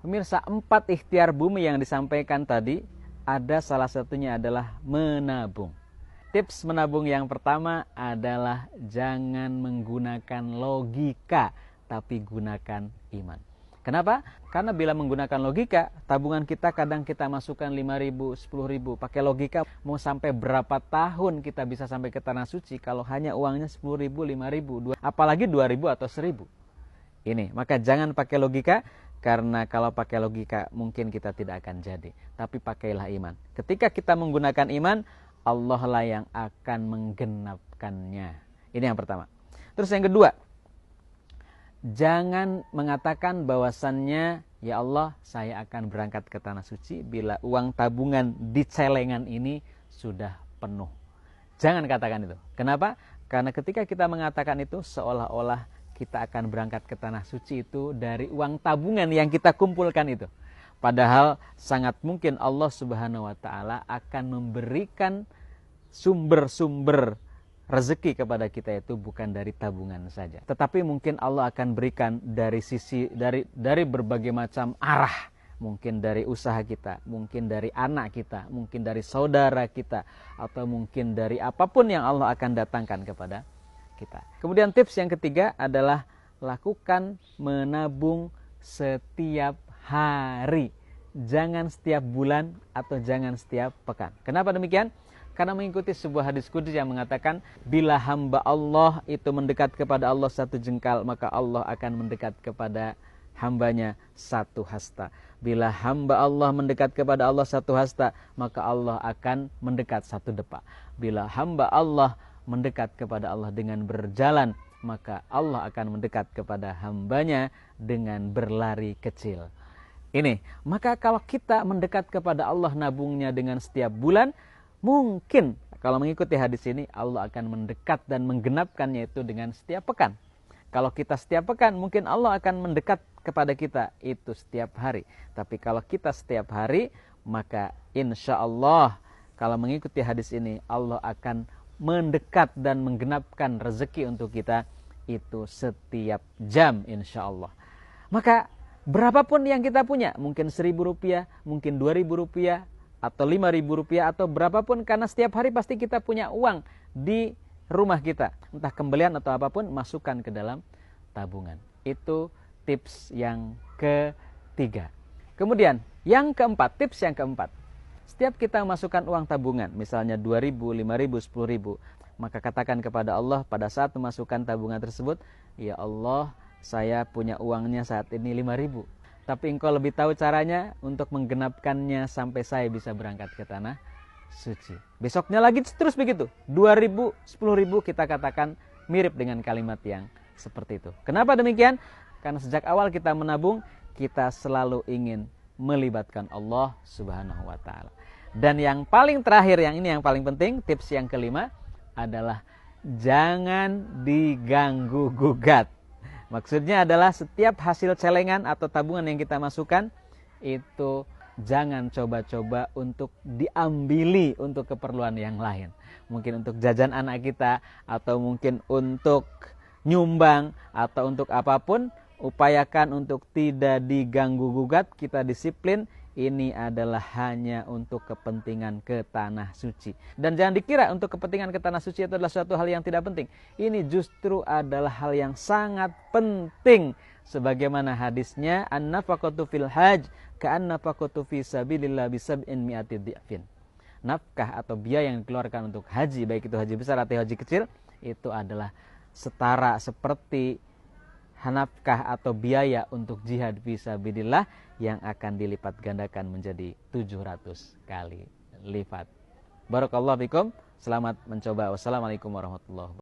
Pemirsa, 4 ikhtiar bumi yang disampaikan tadi, ada salah satunya adalah menabung. Tips menabung yang pertama adalah jangan menggunakan logika, tapi gunakan iman. Kenapa? Karena bila menggunakan logika, tabungan kita kadang kita masukkan 5.000, 10.000. Pakai logika, mau sampai berapa tahun kita bisa sampai ke Tanah Suci kalau hanya uangnya 10.000, 5.000, apalagi 2.000 atau 1.000. Ini, maka jangan pakai logika, karena kalau pakai logika mungkin kita tidak akan jadi. Tapi pakailah iman. Ketika kita menggunakan iman, Allah lah yang akan menggenapkannya. Ini yang pertama. Terus yang kedua, jangan mengatakan bahwasannya, ya Allah, saya akan berangkat ke Tanah Suci bila uang tabungan di celengan ini sudah penuh. Jangan katakan itu. Kenapa? Karena ketika kita mengatakan itu, seolah-olah kita akan berangkat ke Tanah Suci itu dari uang tabungan yang kita kumpulkan itu. Padahal sangat mungkin Allah Subhanahu wa Ta'ala akan memberikan sumber-sumber rezeki kepada kita itu bukan dari tabungan saja, tetapi mungkin Allah akan berikan dari sisi dari berbagai macam arah. Mungkin dari usaha kita, mungkin dari anak kita, mungkin dari saudara kita, atau mungkin dari apapun yang Allah akan datangkan kepada kita. Kemudian tips yang ketiga adalah lakukan menabung setiap hari. Jangan setiap bulan atau jangan setiap pekan. Kenapa demikian? Karena mengikuti sebuah hadis qudsi yang mengatakan, bila hamba Allah itu mendekat kepada Allah 1 jengkal, maka Allah akan mendekat kepada hambanya 1 hasta. Bila hamba Allah mendekat kepada Allah 1 hasta, maka Allah akan mendekat 1 depa. Bila hamba Allah mendekat kepada Allah dengan berjalan, maka Allah akan mendekat kepada hambanya dengan berlari kecil. Ini, maka kalau kita mendekat kepada Allah nabungnya dengan setiap bulan, mungkin kalau mengikuti hadis ini Allah akan mendekat dan menggenapkannya itu dengan setiap pekan. Kalau kita setiap pekan, mungkin Allah akan mendekat kepada kita itu setiap hari. Tapi kalau kita setiap hari, maka insya Allah kalau mengikuti hadis ini Allah akan mendekat dan menggenapkan rezeki untuk kita itu setiap jam insya Allah. Maka berapapun yang kita punya, mungkin 1.000 rupiah, mungkin 2.000 rupiah, atau 5.000 rupiah, atau berapapun, karena setiap hari pasti kita punya uang di rumah kita, entah kembalian atau apapun, masukkan ke dalam tabungan. Itu tips yang ketiga. Kemudian yang keempat, tips yang keempat, setiap kita masukkan uang tabungan, misalnya 2.000, 5.000, 10.000, maka katakan kepada Allah pada saat memasukkan tabungan tersebut, ya Allah, saya punya uangnya saat ini 5.000, tapi Engkau lebih tahu caranya untuk menggenapkannya sampai saya bisa berangkat ke Tanah Suci. Besoknya lagi terus begitu, 2.000, 10.000, kita katakan mirip dengan kalimat yang seperti itu. Kenapa demikian? Karena sejak awal kita menabung, kita selalu ingin melibatkan Allah Subhanahu wa Ta'ala. Dan yang paling terakhir, yang ini yang paling penting, tips yang kelima adalah jangan diganggu gugat. Maksudnya adalah setiap hasil celengan atau tabungan yang kita masukkan itu jangan coba-coba untuk diambili untuk keperluan yang lain. Mungkin untuk jajan anak kita, atau mungkin untuk nyumbang, atau untuk apapun. Upayakan untuk tidak diganggu gugat, kita disiplin. Ini adalah hanya untuk kepentingan ke Tanah Suci. Dan jangan dikira untuk kepentingan ke Tanah Suci itu adalah suatu hal yang tidak penting. Ini justru adalah hal yang sangat penting. Sebagaimana hadisnya, an-nafaqatu fil hajj ka'an-nafaqatu fi sabilillah bi 700 dhi'fin. Nafkah atau biaya yang dikeluarkan untuk haji, baik itu haji besar atau haji kecil, itu adalah setara seperti nafkah atau biaya untuk jihad fisabilillah yang akan dilipat gandakan menjadi 700 kali lipat. Barakallahu fikum. Selamat mencoba. Wassalamualaikum warahmatullahi wabarakatuh.